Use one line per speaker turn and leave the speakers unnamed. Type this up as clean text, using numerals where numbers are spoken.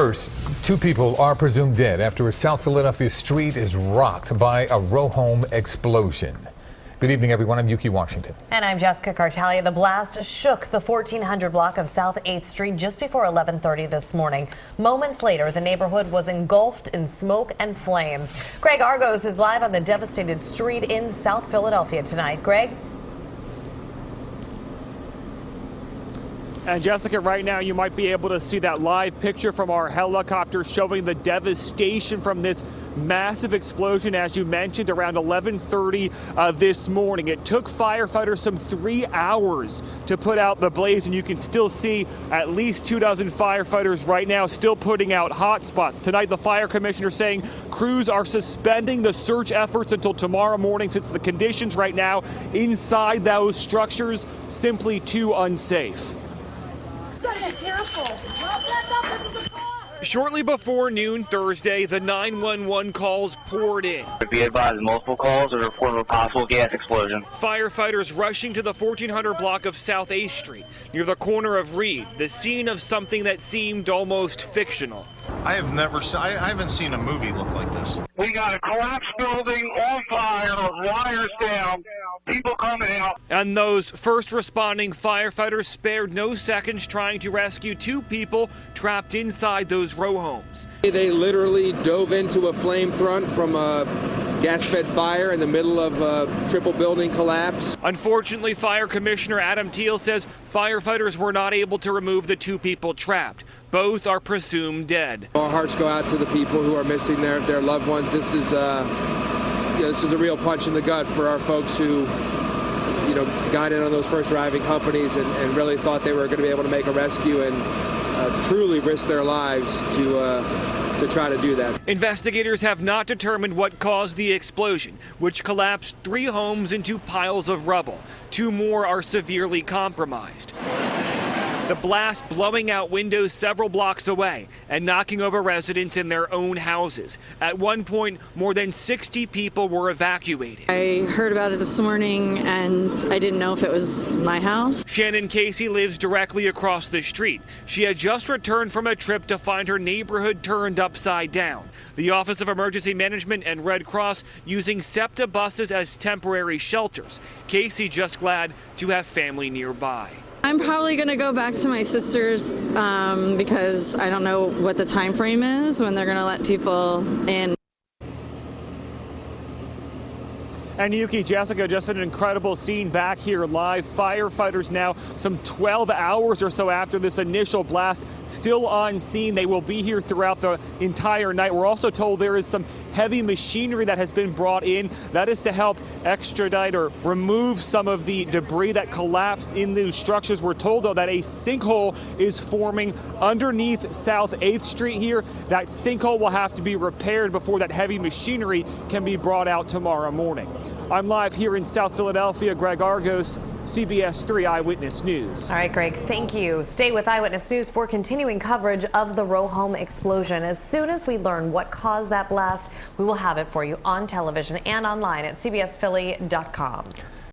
First, two people are presumed dead after a South Philadelphia street is rocked by a row home explosion. Good evening, everyone. I'm Ukee Washington.
And I'm Jessica Cartalia. The blast shook the 1400 block of South 8th Street just before 11:30 this morning. Moments later, the neighborhood was engulfed in smoke and flames. Greg Argos is live on the devastated street in South Philadelphia tonight. Greg?
And Jessica, right now you might be able to see that live picture from our helicopter showing the devastation from this massive explosion, as you mentioned, around 11:30 this morning. It took firefighters some 3 hours to put out the blaze, and you can still see at least 24 firefighters right now still putting out hot spots. Tonight, the fire commissioner saying crews are suspending the search efforts until tomorrow morning since the conditions right now inside those structures simply too unsafe. Shortly before noon Thursday, the 911 calls poured in.
Be advised, multiple calls are report of a possible gas explosion.
Firefighters rushing to the 1400 block of South 8th Street, near the corner of Reed, the scene of something that seemed almost fictional.
I haven't seen a movie look like this.
We got a collapsed building on fire, wires down, people coming out.
And those first responding firefighters spared no seconds trying to rescue two people trapped inside those row homes.
They literally dove into a flame front from a gas-fed fire in the middle of a triple building collapse.
Unfortunately, Fire Commissioner Adam Thiel says firefighters were not able to remove the two people trapped. Both are presumed dead.
Our hearts go out to the people who are missing their loved ones. This is a real punch in the gut for our folks who, got in on those first driving companies and really thought they were going to be able to make a rescue and truly risk their lives to try to do that.
Investigators have not determined what caused the explosion, which collapsed 3 homes into piles of rubble. 2 more are severely compromised. The blast blowing out windows several blocks away and knocking over residents in their own houses. At one point, more than 60 people were evacuated.
I heard about it this morning and I didn't know if it was my house.
Sharon Casey lives directly across the street. She had just returned from a trip to find her neighborhood turned upside down. The Office of Emergency Management and Red Cross using SEPTA buses as temporary shelters. Casey just glad to have family nearby.
I'm probably going to go back to my sister's because I don't know what the time frame is when they're going to let people in.
And Ukee, Jessica, just an incredible scene back here live. Firefighters now some 12 hours or so after this initial blast still on scene. They will be here throughout the entire night. We're also told there is some heavy machinery that has been brought in. That is to help extradite or remove some of the debris that collapsed in these structures. We're told, though, that a sinkhole is forming underneath South 8th Street here. That sinkhole will have to be repaired before that heavy machinery can be brought out tomorrow morning. I'm live here in South Philadelphia. Greg Argos, CBS 3 Eyewitness News.
All right, Greg, thank you. Stay with Eyewitness News for continuing coverage of the row home explosion. As soon as we learn what caused that blast, we will have it for you on television and online at cbsphilly.com.